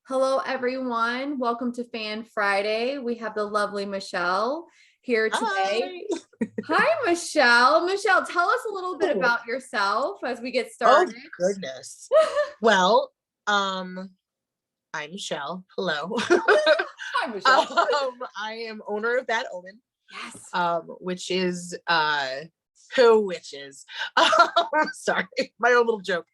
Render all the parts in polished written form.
Hello, everyone. Welcome to Fan Friday. We have the lovely Michelle here today. Hi. Hi, Michelle. Michelle, tell us a little bit about yourself as we get Oh started. goodness. Well, I'm Michelle. Hello. Hi, Michelle. I am owner of Bad Omen. Yes. Which is sorry, my own little joke.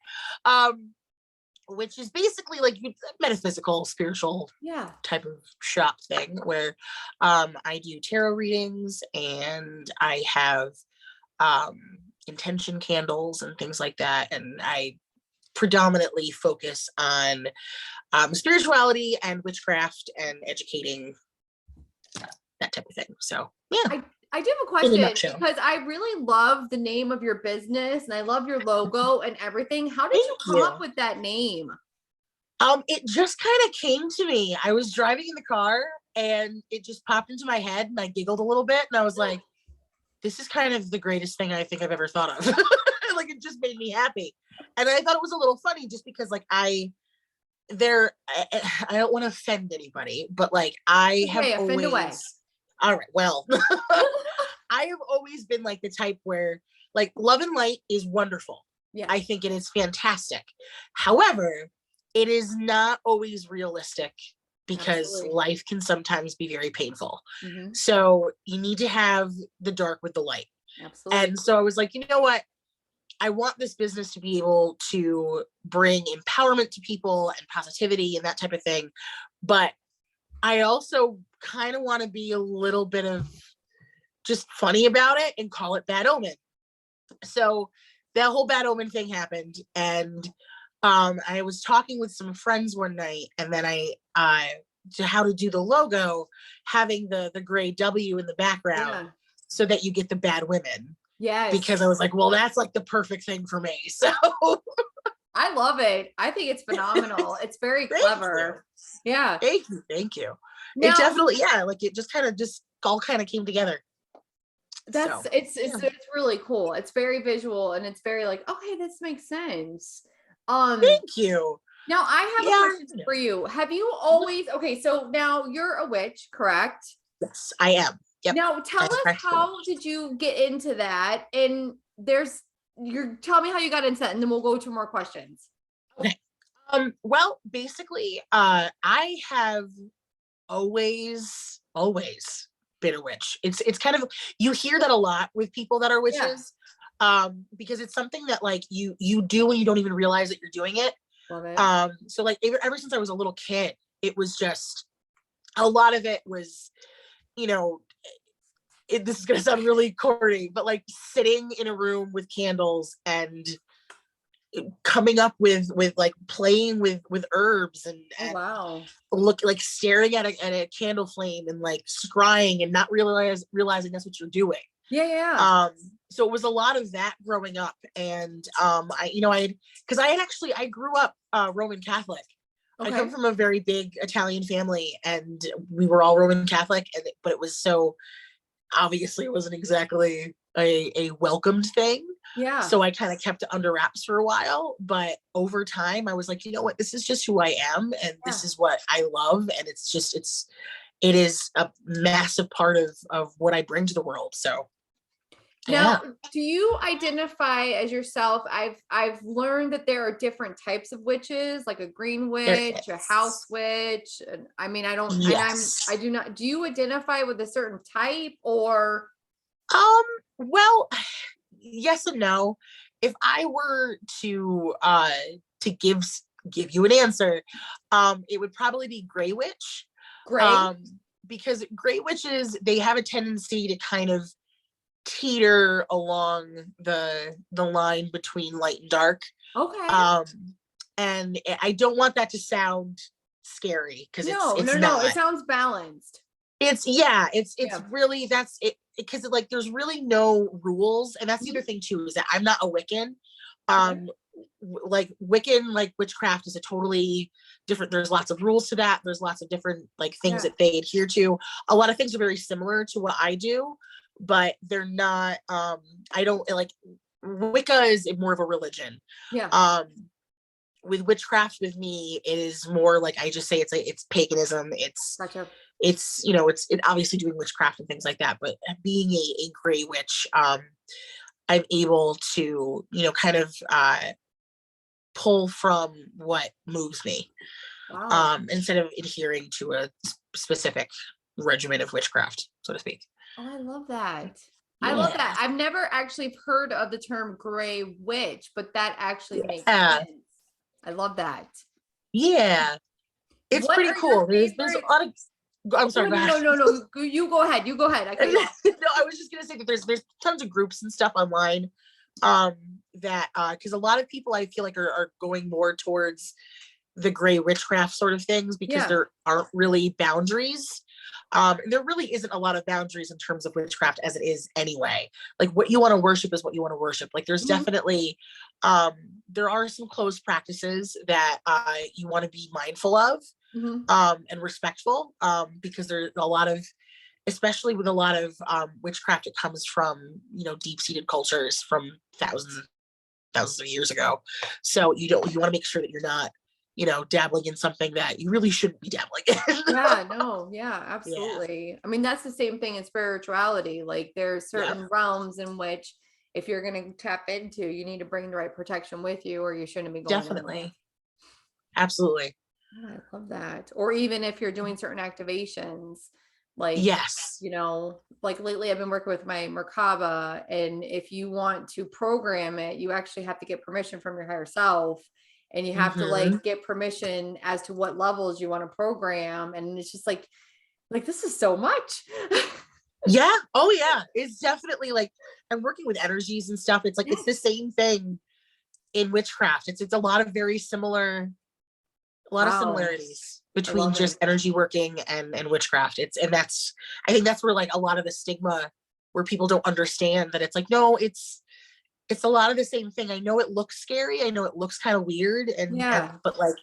Which is basically like metaphysical, spiritual type of shop thing where I do tarot readings and I have intention candles and things like that. And I predominantly focus on spirituality and witchcraft and educating that type of thing. So yeah. I do have a question because I really love the name of your business and I love your logo and everything. How did you come up with that name? It just kind of came to me. I was driving in the car and it just popped into my head and I giggled a little bit and I was like, this is kind of the greatest thing I think I've ever thought of. Like it just made me happy. And I thought it was a little funny just because like I don't want to offend anybody, but like I have offend away. All right, well, I have always been like the type where like love and light is wonderful. Yeah. I think it is fantastic. However, it is not always realistic because life can sometimes be very painful. Mm-hmm. So you need to have the dark with the light. Absolutely. And so I was like, you know what? I want this business to be able to bring empowerment to people and positivity and that type of thing. But I also kind of want to be a little bit of just funny about it and call it Bad Omen. So that whole Bad Omen thing happened. And I was talking with some friends one night and then to how to do the logo, having the gray W in the background so that you get the bad women. Yes. Because I was like, well, that's like the perfect thing for me. So I love it. I think it's phenomenal. It's very clever. Yeah. Thank you. Now, it definitely, like it just all kind of came together. It's really cool. It's very visual and it's very like, okay, this makes sense. Thank you. Now I have a question for you. Have you always, so now you're a witch, correct? Yes, I am. Yep. Now tell us, how did you get into that? And tell me how you got into that and then we'll go to more questions. Okay. Well, basically, I have always been a witch. It's kind of, you hear that a lot with people that are witches. Yeah. Because it's something that like you do when you don't even realize that you're doing it. Love it. So like ever since I was a little kid, it was just a lot of it was, this is gonna sound really corny, but like sitting in a room with candles and coming up with like playing with herbs and staring at a candle flame and like scrying and not realizing that's what you're doing. So it was a lot of that growing up. And I grew up Roman Catholic. I come from a very big Italian family and we were all Roman Catholic, but it was so obviously it wasn't exactly a welcomed thing. Yeah. So I kind of kept it under wraps for a while, but over time I was like, you know what, this is just who I am and this is what I love. And it is a massive part of what I bring to the world. So now, do you identify as yourself? I've learned that there are different types of witches, like a green witch, a house witch. And I mean, I do not. Do you identify with a certain type or? Well, yes and no. If I were to give you an answer, it would probably be gray witch. Gray. Because gray witches, they have a tendency to kind of teeter along the line between light and dark. Okay. And I don't want that to sound scary because it's not. It sounds balanced. It's really, that's it, because like there's really no rules. And that's the other thing too, is that I'm not a Wiccan. Like Wiccan, like witchcraft is a totally different, there's lots of rules to that. There's lots of different like things that they adhere to. A lot of things are very similar to what I do, but they're not, I don't like, Wicca is more of a religion. Yeah. with witchcraft with me, it is more like, I just say it's paganism. Gotcha. It's it obviously doing witchcraft and things like that, but being a gray witch, I'm able to, kind of pull from what moves me. Wow. Instead of adhering to a specific regimen of witchcraft, so to speak. Oh, I love that. Yeah. I love that. I've never actually heard of the term gray witch, but that actually makes Yeah. sense. I love that. Yeah. It's What pretty are cool. your There's a favorite? lot of, I'm sorry. No. You go ahead. You go ahead. I cut you off. No, I was just gonna say that there's tons of groups and stuff online, that because a lot of people I feel like are going more towards the gray witchcraft sort of things, because there aren't really boundaries. There really isn't a lot of boundaries in terms of witchcraft as it is anyway. Like, what you want to worship is what you want to worship. Like, there's definitely, there are some closed practices that you want to be mindful of, and respectful, because there's a lot of, especially with a lot of witchcraft, it comes from, deep-seated cultures from thousands of years ago. So you want to make sure that you're not, dabbling in something that you really shouldn't be dabbling in. Absolutely. Yeah. I mean, that's the same thing in spirituality. Like, there's certain realms in which, if you're going to tap into, you need to bring the right protection with you, or you shouldn't be going. Definitely. Absolutely. Oh, I love that. Or even if you're doing certain activations, like, like lately I've been working with my Merkaba, and if you want to program it, you actually have to get permission from your higher self, and you have to like get permission as to what levels you want to program. And it's just like this is so much. Yeah. Oh yeah. It's definitely like, I'm working with energies and stuff. It's like, it's the same thing in witchcraft. It's a lot of very similar, a lot of similarities between just energy working and witchcraft. I think that's where like a lot of the stigma, where people don't understand that it's like, no, it's a lot of the same thing. I know it looks scary. I know it looks kind of weird, but like,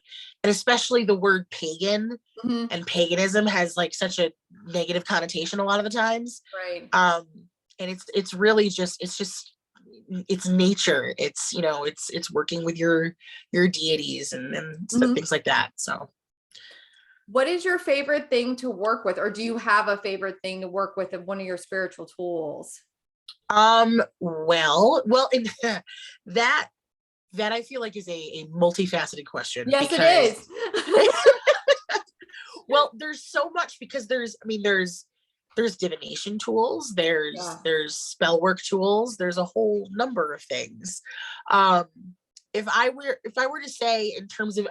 and especially the word pagan and paganism has like such a negative connotation a lot of the times. Right. And it's really just, it's nature. It's, it's working with your deities and things like that. So what is your favorite thing to work with, or do you have a favorite thing to work with of one of your spiritual tools? Well, that I feel like is a multifaceted question. Yes, because it is. Well, there's so much, because there's divination tools, there's spell work tools, there's a whole number of things. If I were to say in terms of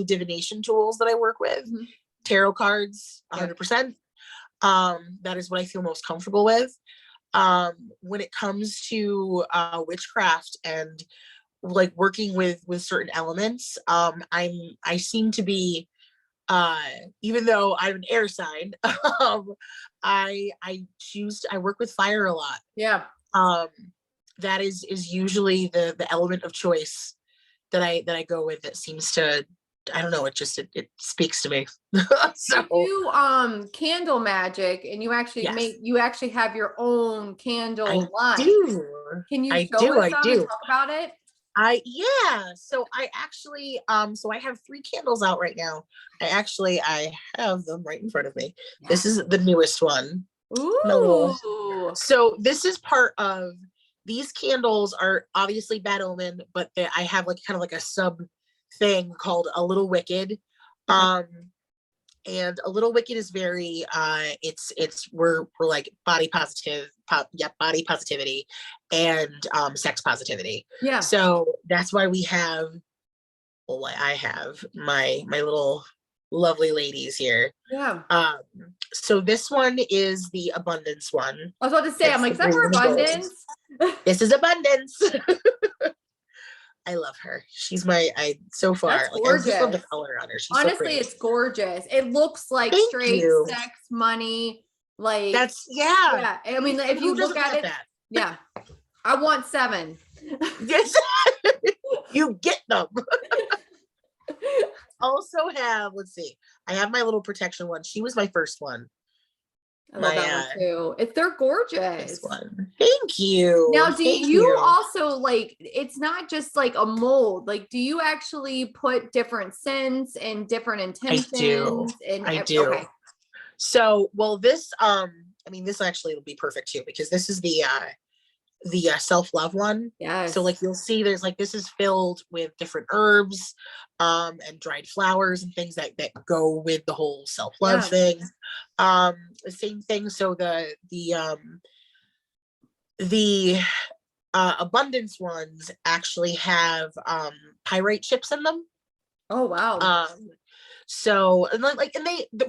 divination tools that I work with, tarot cards, 100%. That is what I feel most comfortable with. When it comes to witchcraft and like working with certain elements, I seem to be, even though I'm an air sign, I work with fire a lot. Yeah. That is usually the element of choice that I go with, that seems to, I don't know, it speaks to me. So you candle magic, and you actually have your own candle line. Can you show us some and talk about it? So I actually, so I have 3 candles out right now. I have them right in front of me. Yeah. This is the newest one. Ooh. So this is part of, these candles are obviously Bad Omen, but I have like kind of like a sub thing called A Little Wicked. And A Little Wicked is very, we're like body positivity and sex positivity. Yeah. So that's why I have my little lovely ladies here. Yeah. So this one is the abundance one. I was about to say, I'm like, is that for abundance? This is abundance. I love her. She's so far. That's gorgeous. I just love the color on her. She's honestly, so it's gorgeous. It looks like straight sex money. Like yeah. I mean, if you look at it, yeah. I want 7. Yes, you get them. Also have, let's see. I have my little protection one. She was my first one. I love that one too. They're gorgeous. This one. Thank you. Now, do you also like, it's not just like a mold, like, do you actually put different scents and different intentions? I do. Okay. So, well, this, I mean, this actually will be perfect too, because this is the self-love one. Yes. So like, you'll see there's like, this is filled with different herbs, and dried flowers and things that go with the whole self-love thing. The same thing. So the abundance ones actually have pyrite chips in them. Oh wow. So and they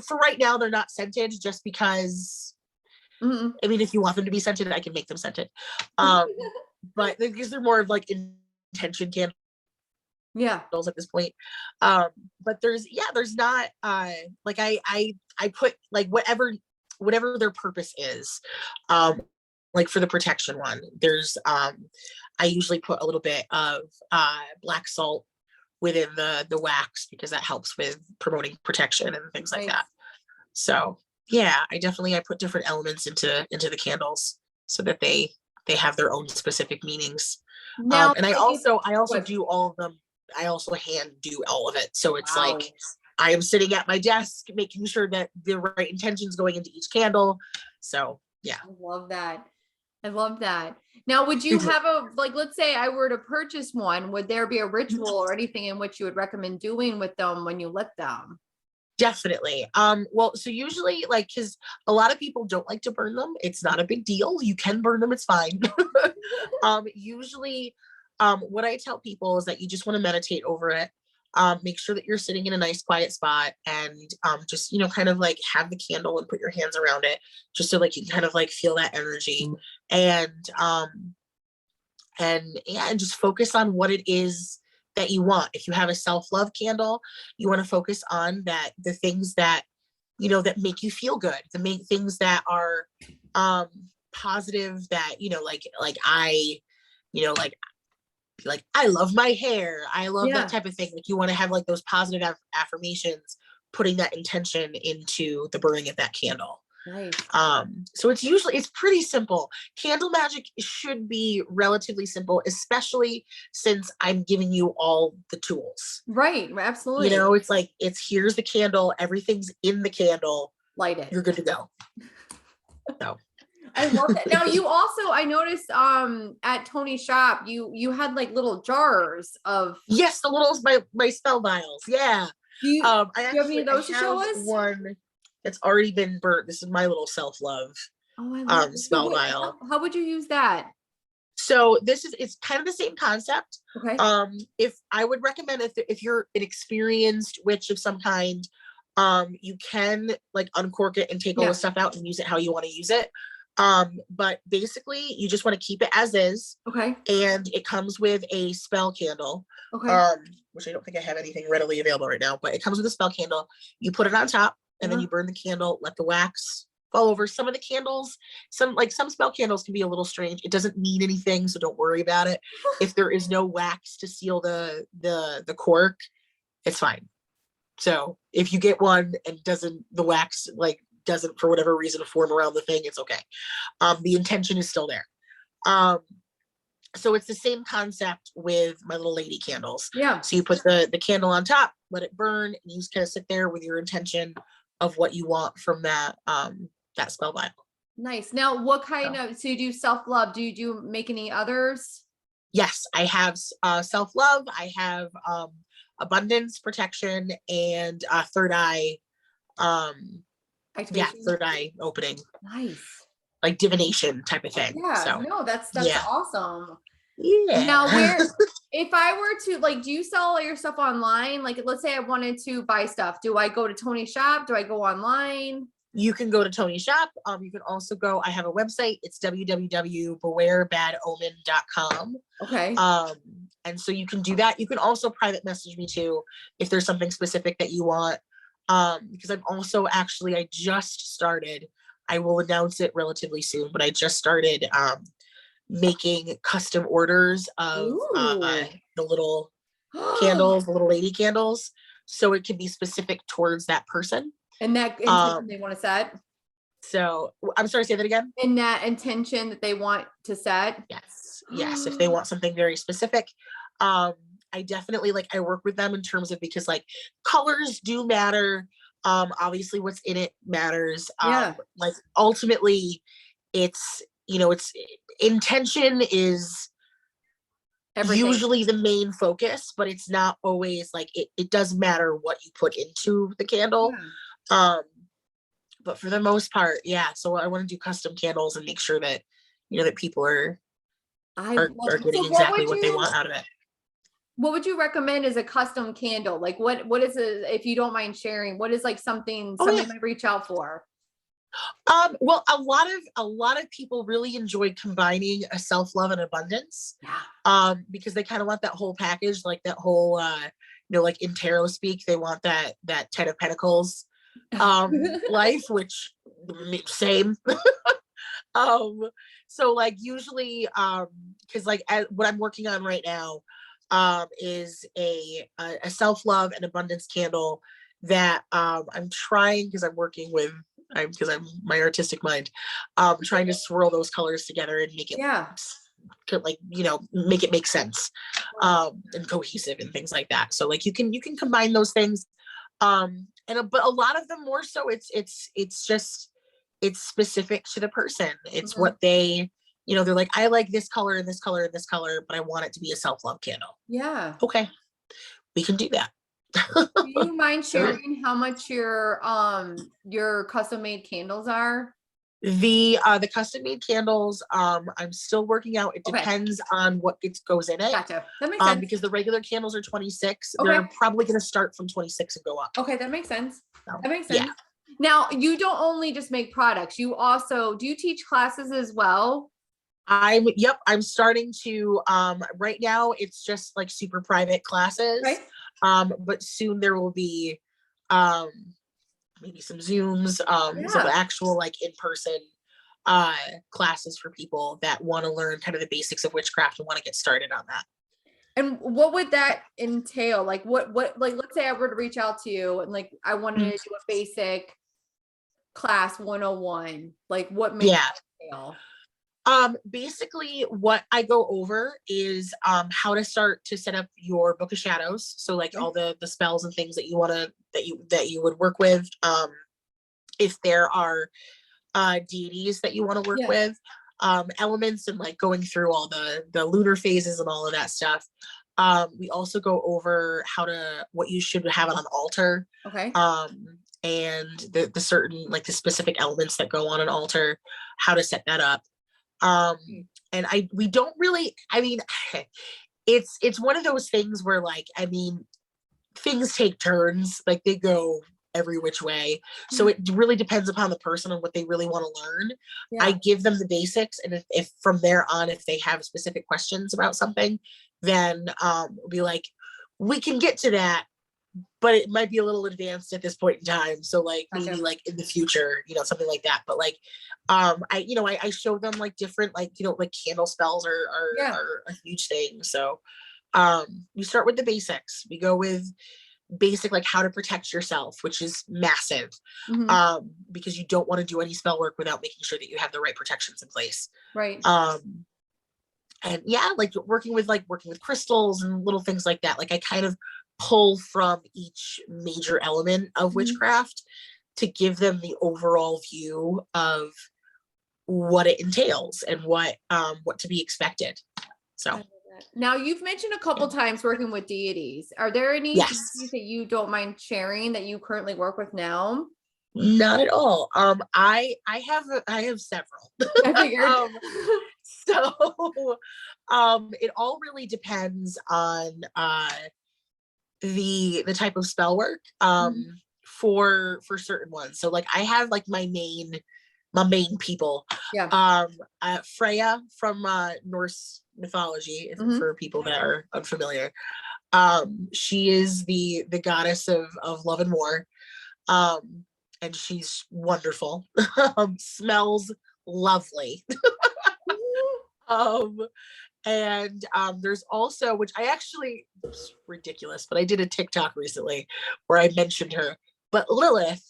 for right now they're not scented, just because I mean, if you want them to be scented, I can make them scented. But because they're more of like intention candles at this point. But there's not like I put like whatever their purpose is. Like for the protection one, there's I usually put a little bit of black salt within the wax, because that helps with promoting protection and things like that. So yeah, I put different elements into the candles so that they have their own specific meanings. Now, and I also do all of them. I also hand do all of it. So it's like I am sitting at my desk making sure that the right intentions going into each candle. So yeah. I love that. Now, would you have like, let's say I were to purchase one, would there be a ritual or anything in which you would recommend doing with them when you lit them? Definitely. Well, so usually, like, because a lot of people don't like to burn them. It's not a big deal. You can burn them. It's fine. Usually, what I tell people is that you just want to meditate over it. Make sure that you're sitting in a nice quiet spot, and just, kind of like have the candle and put your hands around it, just so like you can kind of like feel that energy, and just focus on what it is that you want. If you have a self-love candle, you want to focus on the things that that make you feel good, the main things that are positive, that like I love my hair, I love that type of thing. Like, you want to have like those positive affirmations, putting that intention into the burning of that candle. Nice. So it's pretty simple. Candle magic should be relatively simple, especially since I'm giving you all the tools. Right. Absolutely. It's like, here's the candle, everything's in the candle, light it, you're good to go. So I love that. Now, you also, I noticed at Tony's shop, you had like little jars of. Yes, the little my spell vials. Yeah. Do you have any of those to show us? One that's already been burnt. This is my little self-love spell vial. How would you use that? So it's kind of the same concept. Okay. If I would recommend, if you're an experienced witch of some kind, you can like uncork it and take all the stuff out and use it how you want to use it. But basically you just want to keep it as is. Okay. And it comes with a spell candle. Okay. Which I don't think I have anything readily available right now, but it comes with a spell candle. You put it on top, and then you burn the candle, let the wax fall over. Some of the candles, some spell candles can be a little strange. It doesn't mean anything, so don't worry about it. If there is no wax to seal the cork, it's fine. So if you get one and the wax doesn't for whatever reason form around the thing, it's okay. The intention is still there. So it's the same concept with my little lady candles. Yeah. So you put the candle on top, let it burn, and you just kind of sit there with your intention of what you want from that spell vial. Nice. Now, what kind of, so you do self-love, do you make any others? Yes, I have self-love, I have abundance, protection, and third eye third eye opening. Nice. Like divination type of thing. Yeah. So, no, that's awesome. Yeah. Now, if I were to, like, do you sell all your stuff online? Like, let's say I wanted to buy stuff. Do I go to Tony's shop? Do I go online? You can go to Tony's shop. You can also go, I have a website. It's www.bewarebadomen.com. Okay. And so you can do that. You can also private message me too, if there's something specific that you want. Because I'm also I just started, I will announce it relatively soon, but I just started, making custom orders of the little candles, the little lady candles, so it can be specific towards that person. And that intention they want to set. So I'm sorry, say that again. In that intention that they want to set. Yes, if they want something very specific. I definitely like, I work with them in terms of, because like colors do matter. Obviously what's in it matters. Like ultimately it's, it's intention is everything. Usually the main focus, but it's not always like it does matter what you put into the candle. But for the most part, so I want to do custom candles and make sure that that people are getting exactly what they want out of it. What would you recommend as a custom candle? Like what is it, if you don't mind sharing, what is like something somebody might reach out for? Well, a lot of people really enjoy combining a self-love and abundance. Because they kind of want that whole package, like that whole like in tarot speak, they want that 10 of Pentacles life, which same. So like usually because like what I'm working on right now is a self-love and abundance candle that I'm trying, because I'm working with because I'm my artistic mind, trying to swirl those colors together and make it like make it make sense and cohesive and things like that. So like you can combine those things, but a lot of them more so it's just it's specific to the person. It's what they they're like, I like this color and this color and this color, but I want it to be a self-love candle. Okay, we can do that. Do you mind sharing how much your custom made candles are? The custom made candles, I'm still working out. It depends on what goes in it. Gotcha. That makes sense. Because the regular candles are 26. They're probably going to start from 26 and go up. Okay, that makes sense. That makes sense. Now, you don't only just make products. You also, do you teach classes as well? I'm starting to, right now it's just like super private classes. But soon there will be, maybe some Zooms, some actual like in-person classes for people that want to learn kind of the basics of witchcraft and want to get started on that. And what would that entail? Like what like, let's say I were to reach out to you and like I wanted to do a basic class 101. Like what makes it entail? Basically what I go over is how to start to set up your book of shadows. So like all the spells and things that you want to that you would work with. If there are deities that you want to work with, elements, and like going through all the lunar phases and all of that stuff. We also go over what you should have on an altar. And the certain like the specific elements that go on an altar, how to set that up. And we don't really, I mean, it's one of those things where like, I mean, things take turns, like they go every which way. So it really depends upon the person and what they really want to learn. I give them the basics. And if from there on, if they have specific questions about something, then we'll be like, we can get to that, but it might be a little advanced at this point in time. So like maybe like in the future, something like that. But like, I show them like different, like, like candle spells are a huge thing. So we start with the basics. We go with basic, like how to protect yourself, which is massive, because you don't want to do any spell work without making sure that you have the right protections in place. And like working with crystals and little things like that. Like I kind of pull from each major element of witchcraft to give them the overall view of what it entails and what to be expected. So now you've mentioned a couple times working with deities. Are there any deities that you don't mind sharing that you currently work with now? Not at all. I have several. I figured. So it all really depends on the type of spell work for certain ones. So like I have like my main people. Freya from Norse mythology, for people that are unfamiliar. She is the goddess of love and war. And she's wonderful. Smells lovely. And there's also, which I actually, it's ridiculous, but I did a TikTok recently where I mentioned her, but Lilith,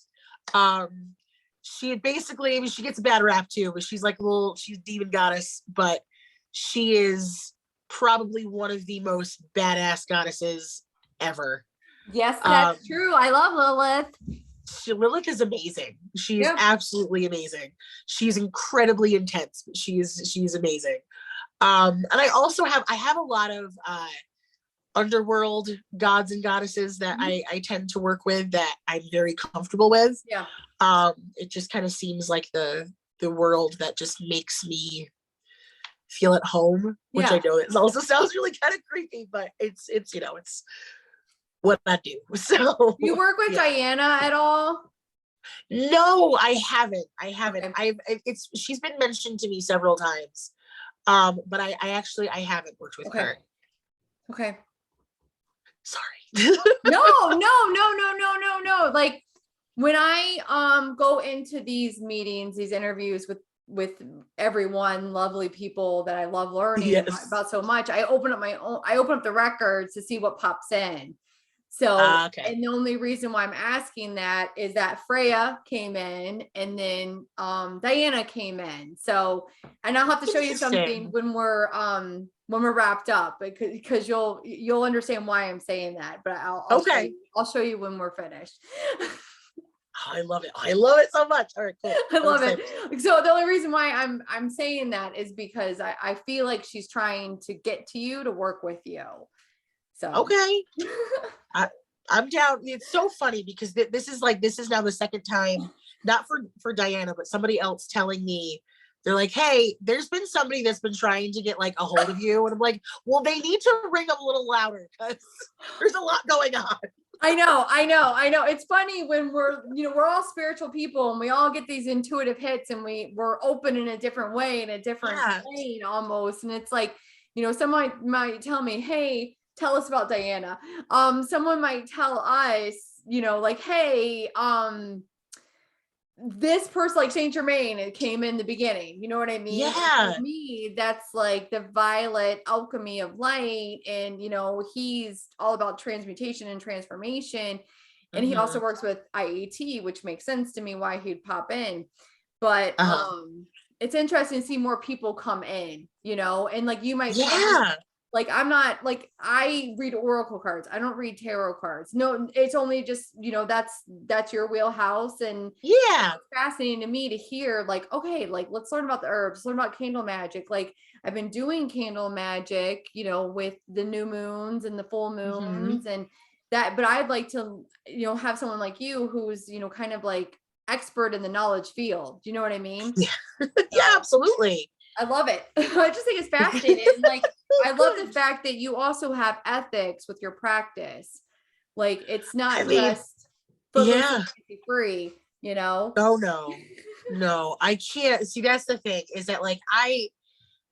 she basically, I mean, she gets a bad rap too, but she's like she's demon goddess, but she is probably one of the most badass goddesses ever. Yes, that's true. I love Lilith. Lilith is amazing. She is absolutely amazing. She's incredibly intense, but she's amazing. And I also have a lot of underworld gods and goddesses that I tend to work with that I'm very comfortable with. Yeah. It just kind of seems like the world that just makes me feel at home, which I know it also sounds really kind of creepy, but it's you know, it's what I do. So you work with Diona at all? No, I haven't. Okay. She's been mentioned to me several times. But I actually haven't worked with her. Okay. Sorry. No. Like when I go into these meetings, these interviews with everyone, lovely people that I love learning about so much, I open up the records to see what pops in. So, and the only reason why I'm asking that is that Freya came in and then Diana came in. So, and I'll have to show you something when we're wrapped up, because you'll understand why I'm saying that. But I'll show you when we're finished. I love it. I love it so much. All right, cool. I love it. So the only reason why I'm saying that is because I feel like she's trying to get to you to work with you. So okay. I'm down. It's so funny because this is now the second time, not for Diana, but somebody else telling me, they're like, hey, there's been somebody that's been trying to get like a hold of you. And I'm like, well, they need to ring them a little louder because there's a lot going on. I know. It's funny when we're all spiritual people and we all get these intuitive hits and we're open in a different way, in a different plane almost. And it's like, someone might tell me, hey, tell us about Diana. Someone might tell us, like, hey, this person, like Saint Germain, it came in the beginning. You know what I mean? Yeah. For me, that's like the violet alchemy of light. And, he's all about transmutation and transformation. And he also works with IET, which makes sense to me why he'd pop in. But it's interesting to see more people come in, and like you might like, I'm not like, I read oracle cards. I don't read tarot cards. No, it's only just, that's your wheelhouse. And it's fascinating to me to hear like, okay, like, let's learn about the herbs, learn about candle magic. Like I've been doing candle magic, with the new moons and the full moons and that, but I'd like to, have someone like you who's, kind of like expert in the knowledge field. Do you know what I mean? Yeah, yeah, absolutely. I love it. I just think it's fascinating. Like, I love the fact that you also have ethics with your practice. Like, it's not just free, Oh, no, I can't. See, that's the thing is that like,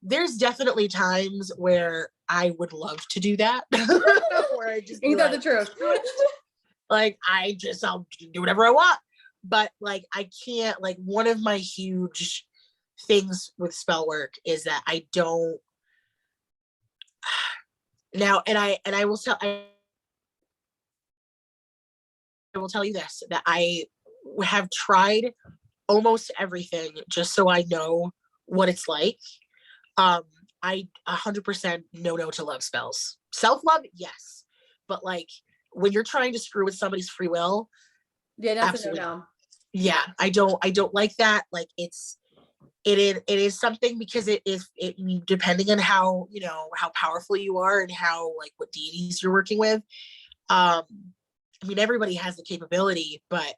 there's definitely times where I would love to do that. Where I just ain't that the truth? Like, I'll do whatever I want. But like, I can't, like, one of my huge things with spell work is that I don't now, and I will tell you this, that I have tried almost everything just so I know what it's like. I 100% no to love spells. Self-love, yes, but like when you're trying to screw with somebody's free will, that's a no. Yeah, I don't like that. Like it is something, because it depending on how how powerful you are and how, like, what deities you're working with. I mean, everybody has the capability, but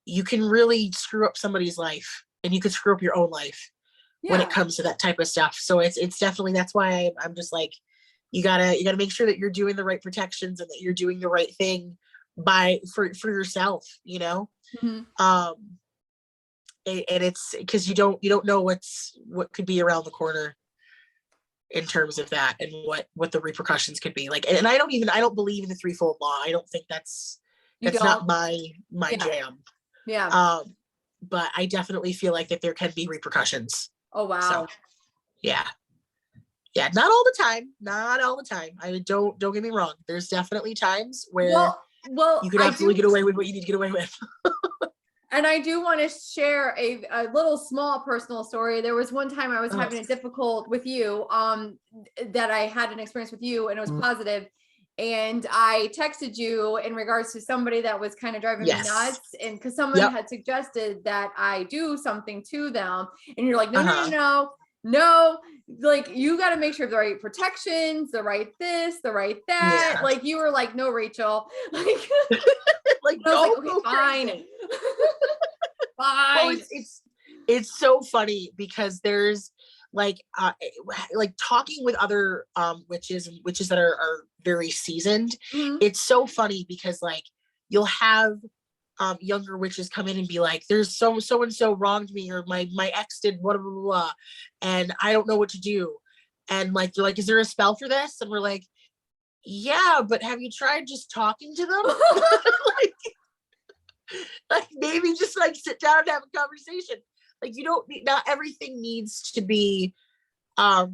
you can really screw up somebody's life, and you could screw up your own life when it comes to that type of stuff. So it's definitely, that's why I'm just like, you gotta make sure that you're doing the right protections and that you're doing the right thing for yourself, and it's because you don't know what could be around the corner in terms of that, and what the repercussions could be like. And I don't believe in the threefold law. I don't think that's not my jam. Yeah. But I definitely feel like that there can be repercussions. Oh wow. So, yeah, not all the time. I don't get me wrong, there's definitely times where you could absolutely get away with what you need to get away with. And I do want to share a little small personal story. There was one time I was having a difficult with you, that I had an experience with you, and it was positive. And I texted you in regards to somebody that was kind of driving me nuts. And because someone had suggested that I do something to them, and you're like, no, like, you got to make sure the right protections, the right this, the right that. Like, you were like, no, Rachel, like, like, no, okay, fine. Well, it's so funny because there's like talking with other witches that are very seasoned. It's so funny because like you'll have younger witches come in and be like, there's so and so wronged me, or my ex did blah, blah, blah, blah, and I don't know what to do. And like, you're like, is there a spell for this? And we're like, yeah, but have you tried just talking to them? like maybe just like sit down and have a conversation. Like, you don't need, not everything needs to be a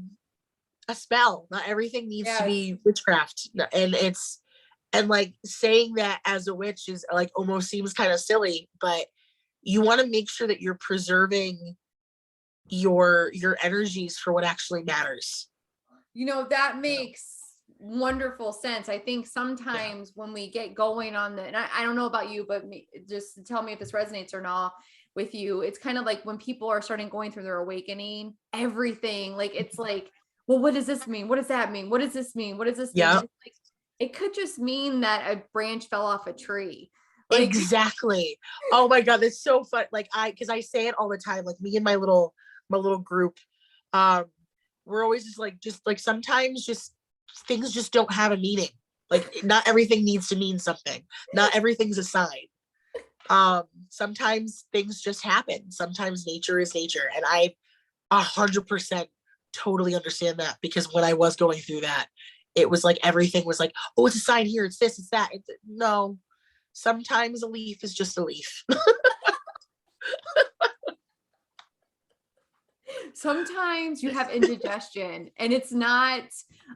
spell. Not everything needs to be witchcraft. And like saying that as a witch is like almost seems kind of silly, but you want to make sure that you're preserving your energies for what actually matters. You know, that makes wonderful sense. I think sometimes when we get going on and I don't know about you, but just tell me if this resonates or not with you. It's kind of like when people are starting going through their awakening, everything, like, it's like, well, what does this mean? What does that mean? What does this mean? What does this mean? Like, it could just mean that a branch fell off a tree. Like, exactly. Oh my God, that's so fun. Like, because I say it all the time, like me and my little group, we're always just like sometimes just things just don't have a meaning. Like, not everything needs to mean something. Not everything's a sign. Sometimes things just happen. Sometimes nature is nature. And I 100% totally understand that, because when I was going through that, it was like everything was like, oh, it's a sign here, it's this, it's that. No, sometimes a leaf is just a leaf. Sometimes you have indigestion and it's not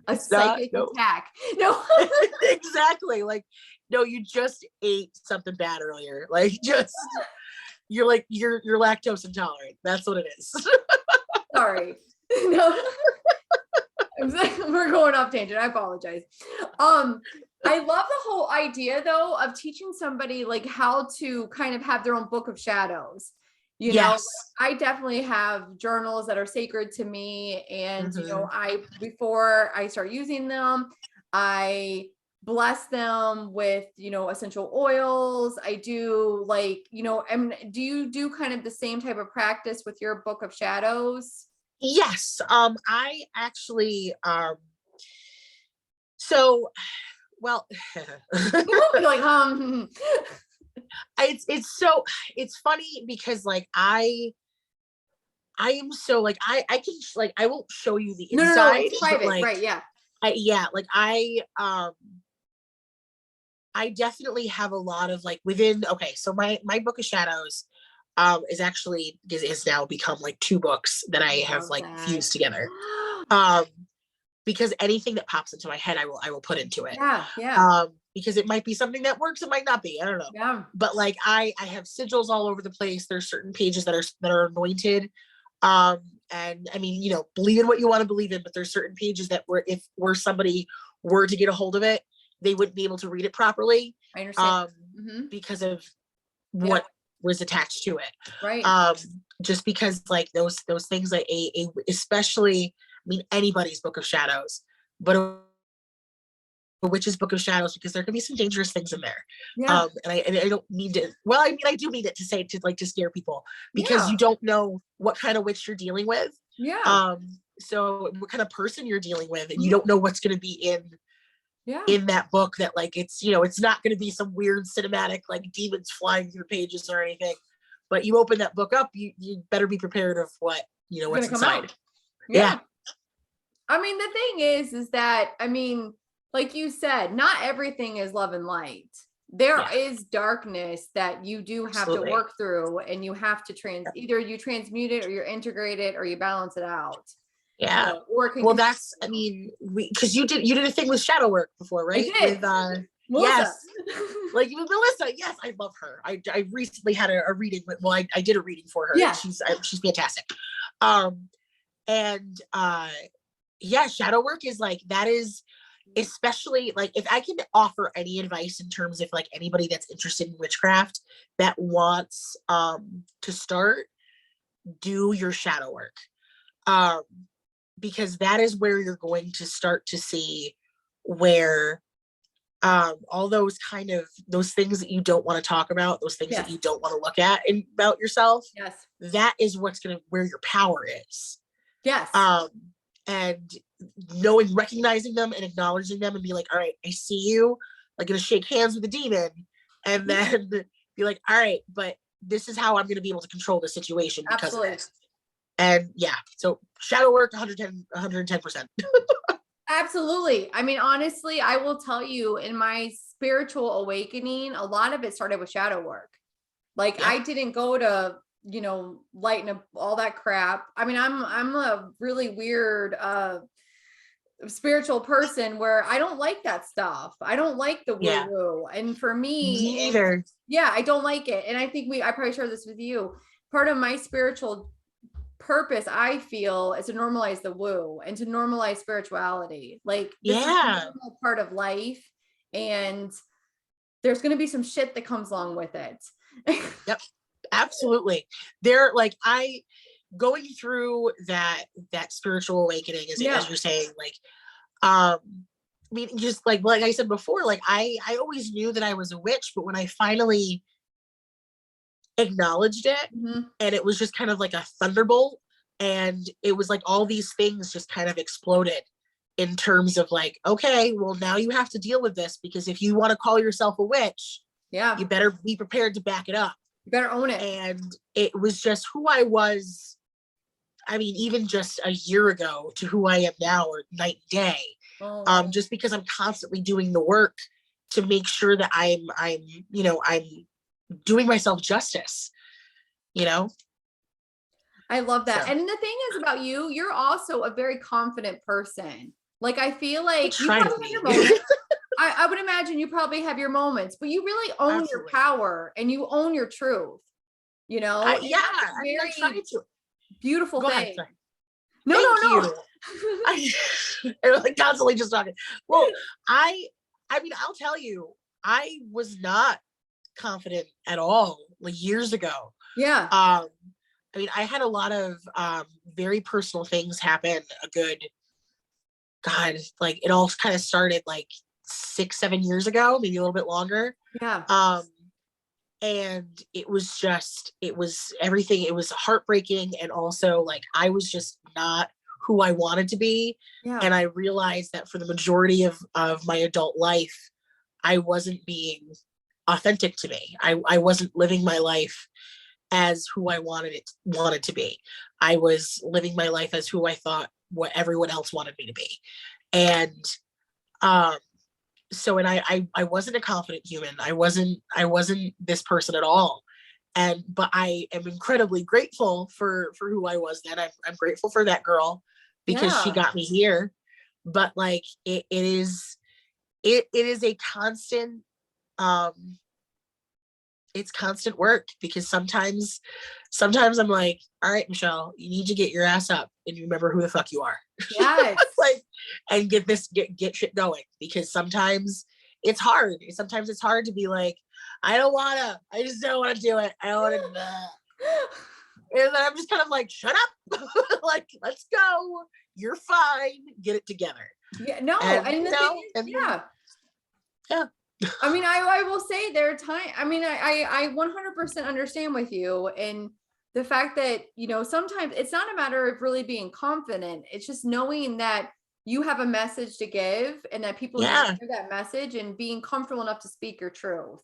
a psychic attack. No. Exactly. Like, no, you just ate something bad earlier. Like, just you're lactose intolerant. That's what it is. Sorry. No. We're going off tangent. I apologize. I love the whole idea though of teaching somebody like how to kind of have their own book of shadows. You know, I definitely have journals that are sacred to me. And, you know, before I start using them, I bless them with, you know, essential oils. I do like, you know, do you do kind of the same type of practice with your book of shadows? Yes. I actually, so, well, like, it's funny because like I am so like I can like I won't show you the inside. No, it's private, like, right? Yeah. I definitely have a lot of like within. Okay, so my book of shadows is actually is now become like 2 books that I have like fused together. Because anything that pops into my head, I will put into it. Yeah. Because it might be something that works, it might not be. I don't know. Yeah. But like I have sigils all over the place. There's certain pages that are anointed. And I mean, you know, believe in what you want to believe in, but there's certain pages that if somebody were to get a hold of it, they wouldn't be able to read it properly. I understand. Because of what was attached to it. Right. Just because like those things like especially, I mean, anybody's book of shadows, but a witch's book of shadows, because there can be some dangerous things in there. And I don't need to, well, I mean, I do need it to say to scare people, because you don't know what kind of witch you're dealing with. So what kind of person you're dealing with, and you don't know what's going to be in that book, that like, it's, you know, it's not going to be some weird cinematic like demons flying through pages or anything, but you open that book up, you better be prepared of what, you know, what's inside. I mean, the thing is that, I mean, like you said, not everything is love and light. There is darkness that you do have to work through, and you have to either you transmute it, or you integrate it, or you balance it out. Well, that's, I mean, because you did a thing with shadow work before, right? I did. Melissa. Yes. Like Melissa, yes, I love her. I recently had a reading with, well, I did a reading for her. Yeah. She's fantastic. Yeah, shadow work is like, that is, especially like, if I can offer any advice in terms of like anybody that's interested in witchcraft that wants to start, do your shadow work. Because that is where you're going to start to see where all those kind of, those things that you don't want to talk about, those things that you don't want to look at about yourself. Yes. That is what's going to, where your power is. Yes. And knowing, recognizing them and acknowledging them and be like, all right, I see you. Like, gonna shake hands with the demon and then be like, all right, but this is how I'm going to be able to control the situation because of this. And yeah, so shadow work 110%. Absolutely. I mean, honestly, I will tell you, in my spiritual awakening, a lot of it started with shadow work. Like, I didn't go to, you know, lighten up all that crap. I mean, I'm a really weird spiritual person where I don't like that stuff. I don't like the woo woo. And for me, either. Yeah, I don't like it. And I think I probably shared this with you. Part of my spiritual purpose, I feel, is to normalize the woo and to normalize spirituality. Like, this is a normal part of life, and there's going to be some shit that comes along with it. Yep, absolutely. They're like, going through that spiritual awakening, as you're saying, like, I mean, just like I said before, like I always knew that I was a witch, but when I finally acknowledged it, and it was just kind of like a thunderbolt, and it was like all these things just kind of exploded in terms of like, okay, well, now you have to deal with this, because if you want to call yourself a witch, you better be prepared to back it up. You better own it. And it was just who I was. I mean, even just a year ago to who I am now, or night and day. Just because I'm constantly doing the work to make sure that I'm doing myself justice, you know? I love that. So. And the thing is about you, you're also a very confident person. Like, I feel like you probably have your moments. I would imagine you probably have your moments, but you really own your power and you own your truth, you know? I try to. Beautiful Go thing. ahead, No. I'm like constantly just talking. Well, I mean, I'll tell you, I was not confident at all like years ago. Yeah. I mean, I had a lot of very personal things happen. Like it all kind of started like 6-7 years ago, maybe a little bit longer. Yeah. And it was everything. It was heartbreaking. And also like, I was just not who I wanted to be. Yeah. And I realized that for the majority of my adult life, I wasn't being authentic to me. I wasn't living my life as who I wanted to be. I was living my life as who I thought what everyone else wanted me to be. And, so, and I wasn't a confident human. I wasn't this person at all. But I am incredibly grateful for who I was then. I'm grateful for that girl because she got me here. But like, it is a constant, it's constant work, because sometimes I'm like, all right, Michelle, you need to get your ass up and you remember who the fuck you are. Yes. Like, and get shit going, because sometimes it's hard. Sometimes it's hard to be like, I just don't want to do it. I don't want to. And then I'm just kind of like, shut up. Like, let's go. You're fine. Get it together. Yeah. No. And the thing is, yeah. I mean, I will say there are times, I mean, I 100% understand with you, and the fact that, you know, sometimes it's not a matter of really being confident. It's just knowing that you have a message to give and that people need to hear that message, and being comfortable enough to speak your truth.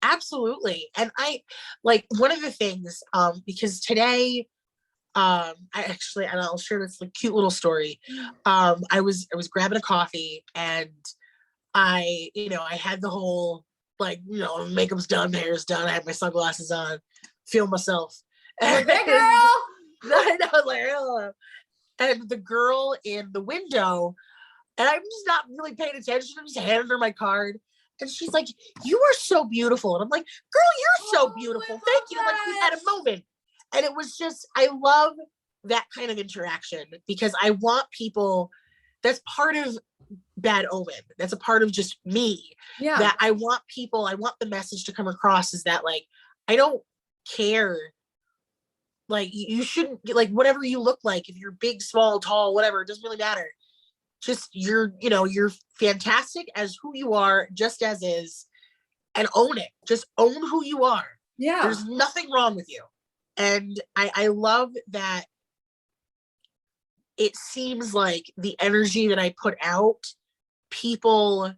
Absolutely. And I like one of the things, because today, and I'll share this like cute little story. I was grabbing a coffee, and I had the whole, like, makeup's done, hair's done. I had my sunglasses on, feel myself. Hey, girl. I know, like, hello. And the girl in the window, and I'm just not really paying attention. I'm just handing her my card. And she's like, you are so beautiful. And I'm like, girl, you're so beautiful. Thank you. Like, we had a moment. And it was just, I love that kind of interaction because I want people, that's part of Bad Omen. That's a part of just me. Yeah. That I want people, I want the message to come across is that like, I don't care. Like you shouldn't, like whatever you look like, if you're big, small, tall, whatever, it doesn't really matter. Just you're fantastic as who you are, just as is, and own it. Just own who you are. Yeah. There's nothing wrong with you. And I love that it seems like the energy that I put out, people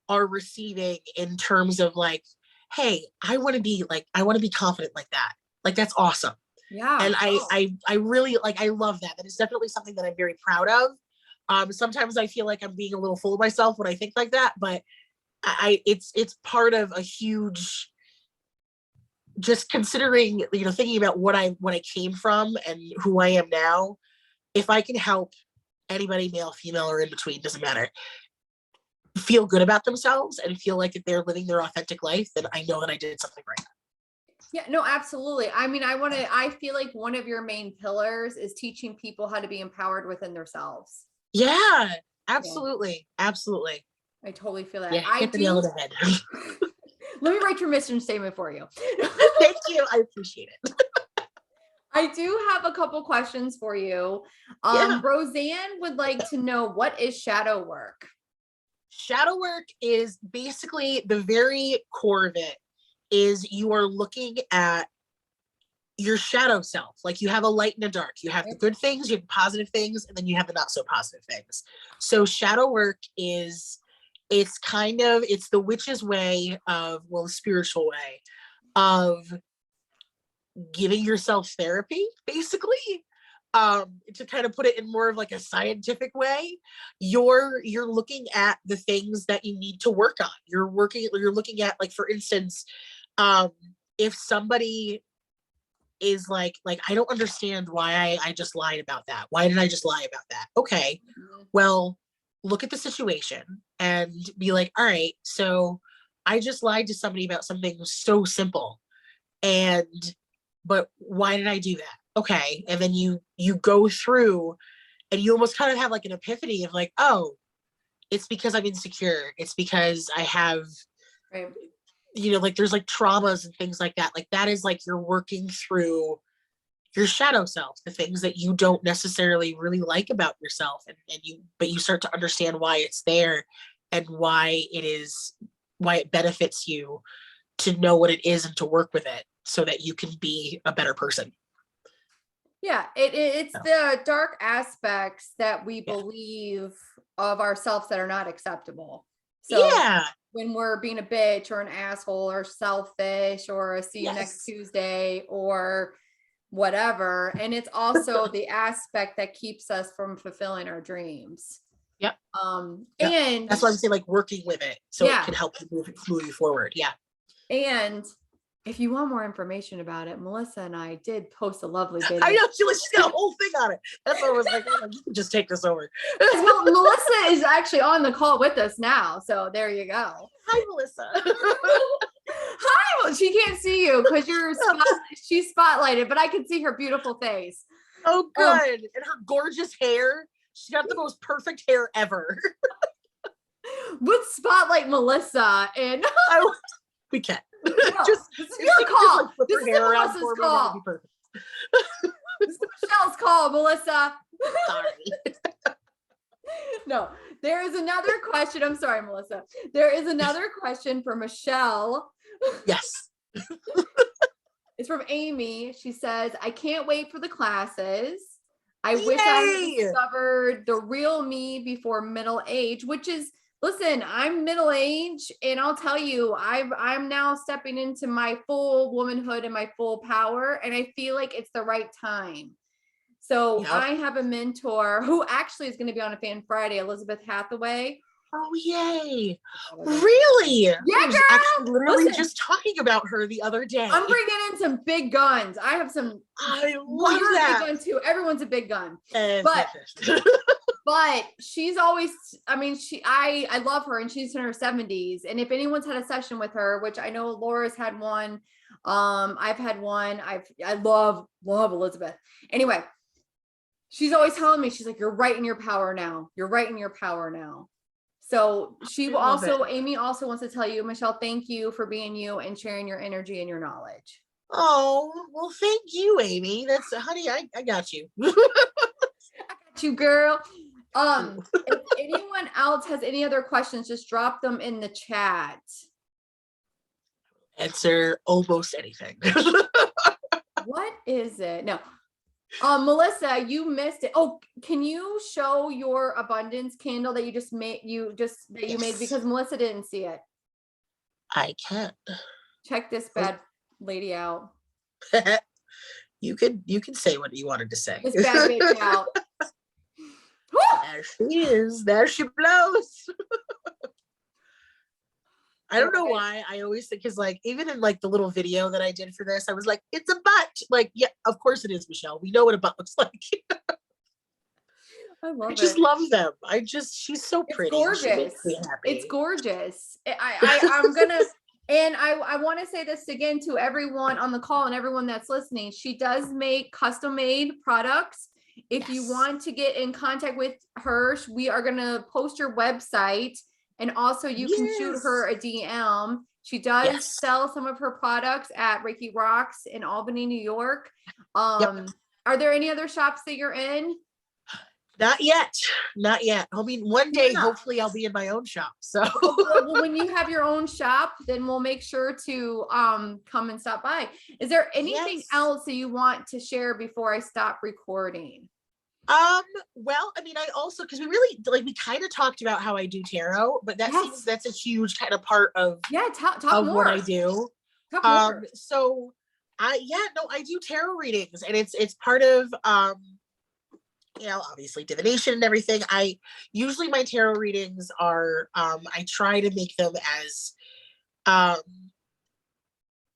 are receiving in terms of like, hey, I want to be confident like that. Like, that's awesome. Yeah. And I really like, I love that. That is definitely something that I'm very proud of. Sometimes I feel like I'm being a little full of myself when I think like that, but it's part of a huge, just considering, thinking about what I came from and who I am now. If I can help anybody, male, female, or in between, doesn't matter, feel good about themselves and feel like that they're living their authentic life, then I know that I did something right. Yeah, no, absolutely. I mean, I feel like one of your main pillars is teaching people how to be empowered within themselves. Yeah, absolutely. Yeah. Absolutely. I totally feel that. Yeah, hit the nail on the head. Let me write your mission statement for you. Thank you. I appreciate it. I do have a couple questions for you. Roseanne would like to know, what is shadow work? Shadow work is basically the very core of it is you are looking at your shadow self. Like, you have a light and a dark. You have the good things, you have the positive things, and then you have the not so positive things. So shadow work is, it's the witch's way of, well, the spiritual way of giving yourself therapy, basically. To kind of put it in more of like a scientific way, you're looking at the things that you need to work on. You're looking at, like, for instance, if somebody is like, I don't understand why I just lied about that. Why did I just lie about that? Okay, well, look at the situation and be like, all right, so I just lied to somebody about something so simple. But why did I do that? Okay. And then you go through and you almost kind of have like an epiphany of like, oh, it's because I'm insecure. It's because I have, like, there's like traumas and things like that. Like, that is like, you're working through your shadow self, the things that you don't necessarily really like about yourself. But you start to understand why it's there and why it benefits you to know what it is and to work with it so that you can be a better person. Yeah, it's the dark aspects that we believe of ourselves that are not acceptable. So when we're being a bitch or an asshole or selfish or a see you next Tuesday or whatever. And it's also the aspect that keeps us from fulfilling our dreams. Yep. And that's why I'm saying, like, working with it so it can help you move you forward. Yeah. And if you want more information about it, Melissa and I did post a lovely video. I know, she's got a whole thing on it. That's what I was like, oh, you can just take this over. Well, Melissa is actually on the call with us now. So there you go. Hi, Melissa. Hi. Well, she can't see you because she's spotlighted, but I can see her beautiful face. Oh, good. And her gorgeous hair. She's got the most perfect hair ever. Would spotlight Melissa and we can. No, this is your call. This is Melissa's call. This is Michelle's call, Melissa. Sorry. No, there is another question. I'm sorry, Melissa. There is another question for Michelle. Yes. It's from Amy. She says, I can't wait for the classes. I wish I had discovered the real me before middle age, which is, listen, I'm middle age, and I'll tell you, I'm now stepping into my full womanhood and my full power, and I feel like it's the right time. So I have a mentor who actually is going to be on a Fan Friday, Elizabeth Hathaway. Oh, yay. Really? Yeah, I was actually literally just talking about her the other day. I'm bringing in some big guns. I have some. I love that. Big gun too. Everyone's a big gun. But she's always, I mean, I love her, and she's in her 70s. And if anyone's had a session with her, which I know Laura's had one, I've had one. I love Elizabeth. Anyway, she's always telling me, she's like, you're right in your power now. You're right in your power now. So she will also, Amy also wants to tell you, Michelle, thank you for being you and sharing your energy and your knowledge. Oh, well, thank you, Amy. That's, honey, I got you. I got you, girl. If anyone else has any other questions, just drop them in the chat. Answer almost anything. What is it? No. Melissa, you missed it. Oh, can you show your abundance candle that you just made? You made, because Melissa didn't see it. I can. Check this bad lady out. You can say what you wanted to say. This bad bitch out. There she is. There she blows. I don't know why I always think, because like even in like the little video that I did for this, I was like, it's a butt. Like, yeah, of course it is, Michelle. We know what a butt looks like. I just love them. She's so pretty. It's gorgeous. It's gorgeous. I'm gonna, and I want to say this again to everyone on the call and everyone that's listening. She does make custom made products. If you want to get in contact with her, we are gonna post your website. And also you can shoot her a DM. She does sell some of her products at Reiki Rocks in Albany, New York. Are there any other shops that you're in? Not yet. I mean, one day, hopefully I'll be in my own shop. So well, when you have your own shop, then we'll make sure to come and stop by. Is there anything else that you want to share before I stop recording? Well, I mean, I also, because we kind of talked about how I do tarot, but that seems, that's a huge kind of part of talk more. What I do. So I do tarot readings, and it's part of obviously divination and everything. Usually my tarot readings are I try to make them as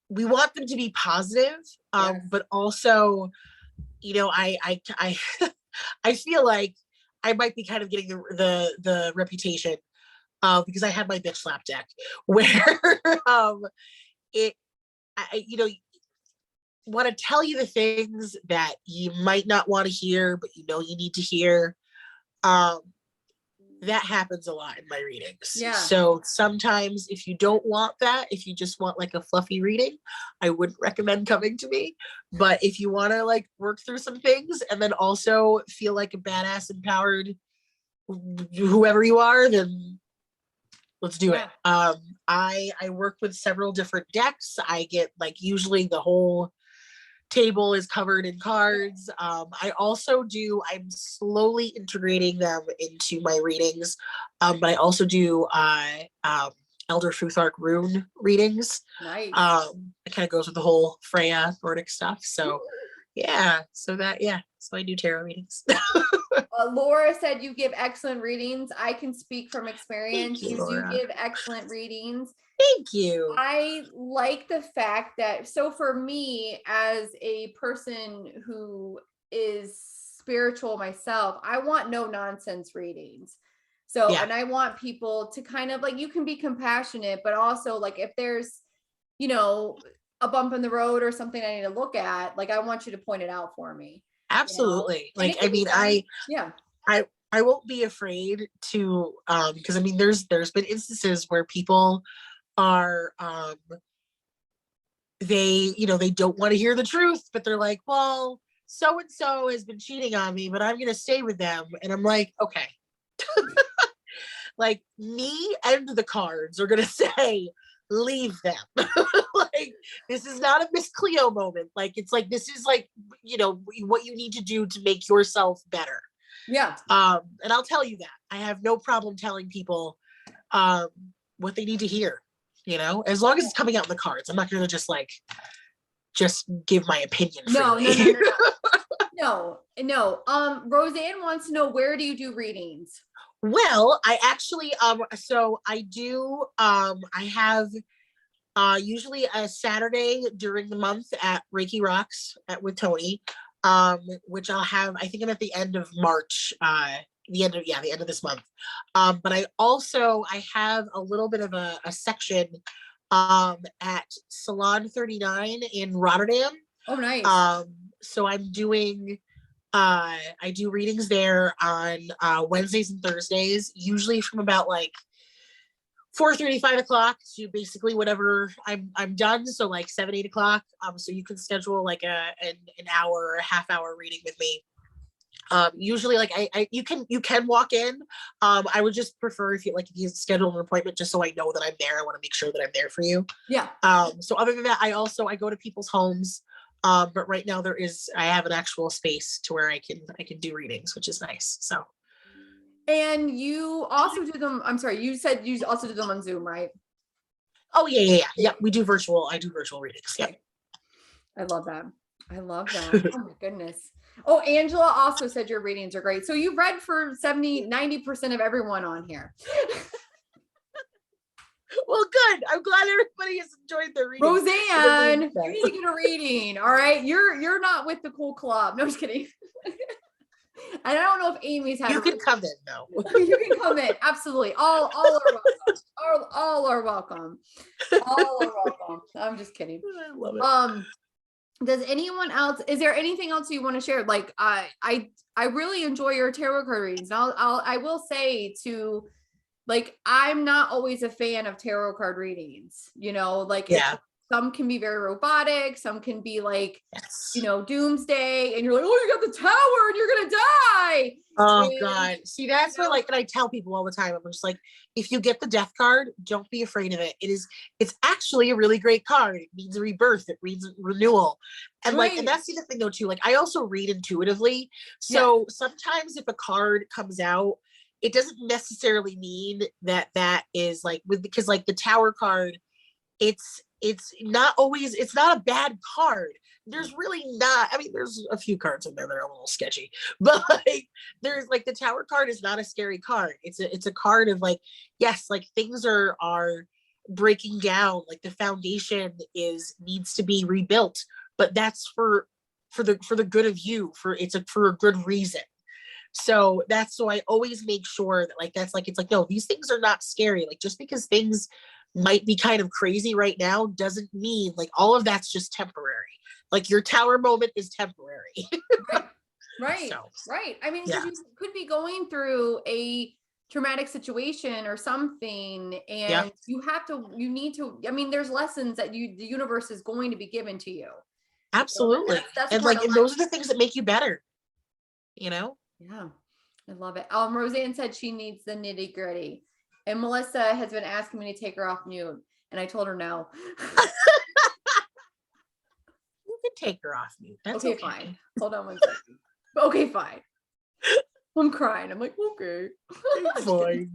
we want them to be positive, but also, I feel like I might be kind of getting the reputation because I had my bitch slap deck where want to tell you the things that you might not want to hear, but you need to hear. That happens a lot in my readings. So sometimes if you don't want that, if you just want like a fluffy reading, I wouldn't recommend coming to me. But if you want to like work through some things and then also feel like a badass, empowered, whoever you are, then let's do it. I work with several different decks. I get like usually the whole table is covered in cards. I'm slowly integrating them into my readings, but I also do Elder Futhark rune readings. Nice. It kind of goes with the whole Freya Nordic stuff. So so I do tarot readings. Laura said you give excellent readings. I can speak from experience. You do give excellent readings. Thank you. I like the fact that, so for me as a person who is spiritual myself, I want no nonsense readings. So, and I want people to kind of like, you can be compassionate, but also like if there's, a bump in the road or something I need to look at, like I want you to point it out for me. Absolutely. Like, I mean, I won't be afraid to, because I mean, there's been instances where people are, they don't want to hear the truth, but they're like, well, so-and-so has been cheating on me, but I'm going to stay with them. And I'm like, okay. Like me and the cards are going to say, leave them. Like, this is not a Miss Cleo moment. Like, it's like, this is like, what you need to do to make yourself better. And I'll tell you that I have no problem telling people what they need to hear, as long as it's coming out in the cards. I'm not going to just give my opinion. No. Roseanne wants to know, where do you do readings? Well, I actually, so I do, I have usually a Saturday during the month at Reiki Rocks with Tony, which I'll have, I think I'm at the end of March the end of this month. But I have a little bit of a section at Salon 39 in Rotterdam. Oh, nice. So I'm doing I do readings there on Wednesdays and Thursdays, usually from about like 4:30, 5 o'clock to basically whenever I'm done. So like 7, 8 o'clock. So you can schedule like an hour or a half hour reading with me. Usually like you can walk in. I would just prefer if you schedule an appointment just so I know that I'm there. I want to make sure that I'm there for you. Yeah. So other than that, I go to people's homes. But right now I have an actual space to where I can do readings, which is nice. So. And you also do them, I'm sorry, you said you also do them on Zoom, right? Oh yeah. We do virtual. I do virtual readings. Yeah. I love that. Oh my goodness. Oh, Angela also said your readings are great. So you've read for 70-90% of everyone on here. Well, good. I'm glad everybody has enjoyed their reading. Roseanne, you need to get a reading. All right. You're not with the cool club. No, I'm just kidding. And I don't know if Amy's had. You can come in though. You can come in. Absolutely. All are welcome. All are welcome. All are welcome. I'm just kidding. I love it. Does anyone else, is there anything else you want to share? Like, I really enjoy your tarot card readings. I will say to, like, I'm not always a fan of tarot card readings, like, yeah. Some can be very robotic. Some can be like, yes. Doomsday, and you're like, oh, you got the tower and you're going to die. Oh God. See, that's why, and I tell people all the time, I'm just like, if you get the death card, don't be afraid of it. It's actually a really great card. It means rebirth. It means renewal. And right. And that's the other thing though, too. Like, I also read intuitively. So sometimes if a card comes out, it doesn't necessarily mean that is like, because like the tower card, it's not a bad card. There's really not, there's a few cards in there that are a little sketchy, but like there's like the tower card is not a scary card. It's a card of like, yes, like things are breaking down, like the foundation needs to be rebuilt, but that's for the good of you, for a good reason. So that's so I always make sure that like that's like, it's like, no, these things are not scary. Like just because things might be kind of crazy right now doesn't mean like all of that's just temporary. Like your tower moment is temporary. Right. So, right. You could be going through a traumatic situation or something, and you need to, there's lessons that the universe is going to be given to you. Absolutely. That's and like, and those are the things that make you better, Yeah. I love it. Roseanne said she needs the nitty gritty. And Melissa has been asking me to take her off mute, and I told her no. You can take her off mute. That's okay. Fine. Hold on one second. Okay, fine. I'm crying. I'm like, okay. Fine.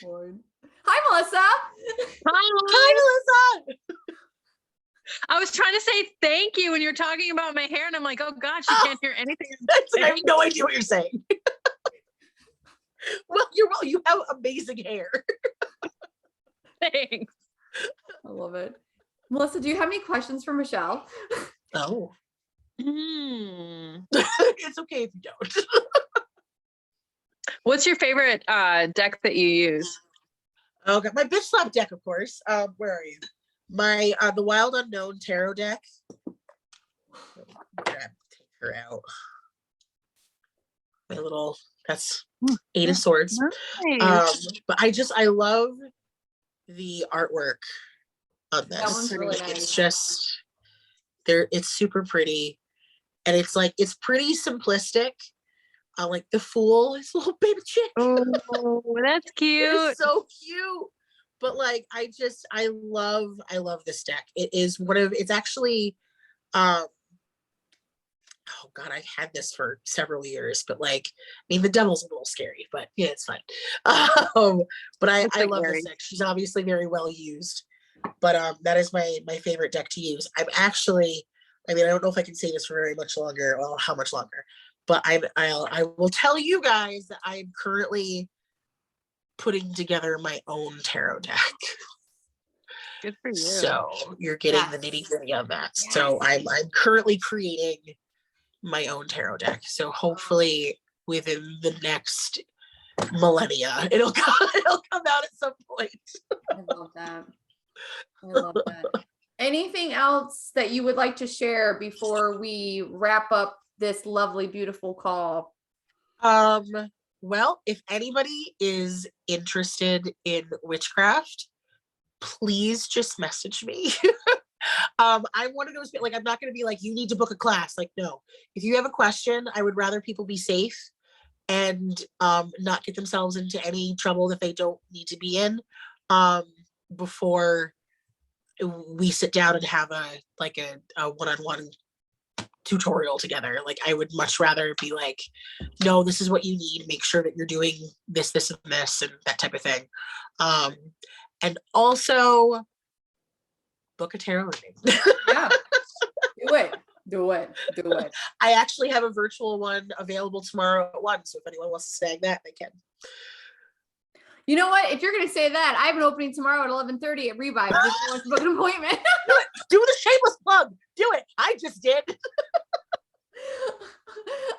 Fine. Hi, Melissa. Hi, Melissa. I was trying to say thank you when you're talking about my hair, and I'm like, oh gosh, you can't hear anything. I have no idea what you're saying. Well, you have amazing hair. Thanks. I love it. Melissa, do you have any questions for Michelle? Oh. It's okay if you don't. What's your favorite deck that you use? Okay, my bitch slap deck, of course. Where are you? My the Wild Unknown tarot deck. Take her out. My little, that's 8 of Swords. Nice. But I love the artwork on this. That one's really nice. It's just it's super pretty, and it's like it's pretty simplistic. Like the Fool, this little baby chick. Oh, that's cute. It's so cute. But like I love this deck. It's actually oh God, I've had this for several years, but like, the devil's a little scary, but yeah, it's fine. But I love this deck. She's obviously very well used, but that is my favorite deck to use. I'm actually, I don't know if I can say this for very much longer, well, how much longer, but I will tell you guys that I'm currently putting together my own tarot deck. Good for you. So you're getting the nitty gritty of that. Yes. So I'm currently creating my own tarot deck. So hopefully within the next millennia. It'll come out at some point. I love that. I love that. Anything else that you would like to share before we wrap up this lovely, beautiful call? Well, if anybody is interested in witchcraft, please just message me. I'm one of those, like, I'm not going to be like, you need to book a class. Like, no, if you have a question, I would rather people be safe and not get themselves into any trouble that they don't need to be in before we sit down and have a one-on-one tutorial together. Like, I would much rather be like, no, this is what you need. Make sure that you're doing this, this, and this, and that type of thing. And also book a tarot reading. Yeah. Do it. I actually have a virtual one available tomorrow at 1. So if anyone wants to snag that, they can. You know what? If you're going to say that, I have an opening tomorrow at 11:30 at Revive. If you want to book an appointment. Do the shameless plug. Do it. I just did.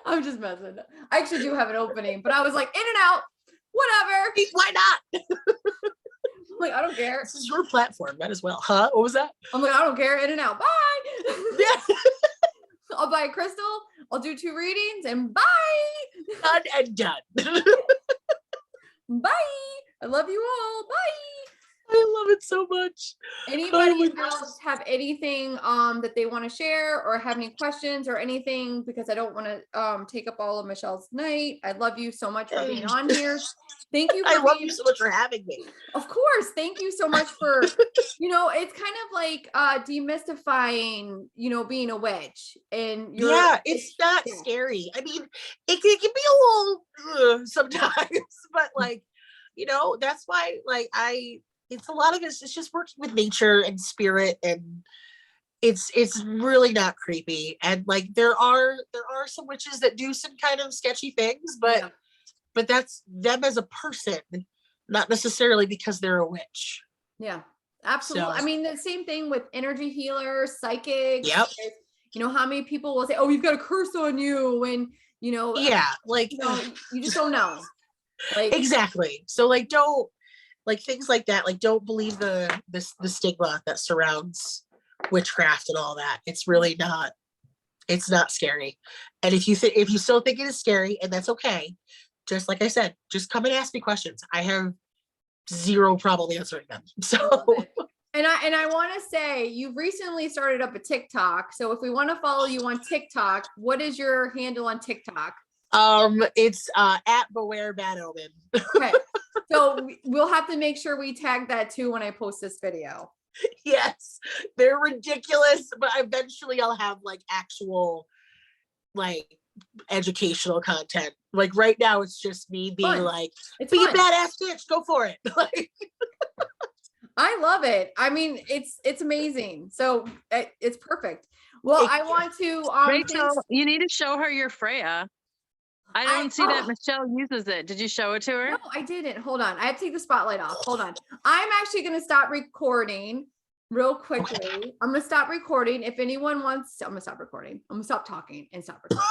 I'm just messing. I actually do have an opening, but I was like, in and out, whatever. Why not? I'm like, I don't care. This is your platform. Might as well. Huh? What was that? I'm like, I don't care. In and out. Bye. Yeah. I'll buy a crystal. I'll do 2 readings and bye. Done and done. Bye. I love you all. Bye. I love it so much. Anybody else have anything that they want to share or have any questions or anything? Because I don't want to take up all of Michelle's night. I love you so much for being on here. Thank you. I love you so much for having me. Of course. Thank you so much for, it's kind of like demystifying, being a witch. And it's not scary. I mean, it can be a little sometimes, but like, that's why it's a lot of it's just working with nature and spirit, and it's really not creepy. And like there are some witches that do some kind of sketchy things, but that's them as a person, not necessarily because they're a witch. Yeah, absolutely. So, I mean, the same thing with energy healers, psychics. Yep. How many people will say, "Oh, you've got a curse on you," when you just don't know. Like, exactly. So like, don't things like that. Like, don't believe the stigma that surrounds witchcraft and all that. It's really not. It's not scary. And if you still think it is scary, and that's okay, just like I said, just come and ask me questions. I have zero problem answering them. So. And I want to say, you've recently started up a TikTok. So if we want to follow you on TikTok, what is your handle on TikTok? It's at Beware Bad Omen. Okay. So we'll have to make sure we tag that too when I post this video. Yes, they're ridiculous, but eventually I'll have like actual educational content. Like right now it's just me being like, be a badass bitch, go for it. I love it. I mean, it's amazing. So it's perfect. Well, I want to Rachel, you need to show her your Freya. I don't see that Michelle uses it. Did you show it to her? No, I didn't. Hold on. I have to take the spotlight off. Hold on. I'm actually going to stop recording real quickly. Okay. I'm going to stop recording. If anyone wants, I'm going to stop recording. I'm going to stop talking and stop recording.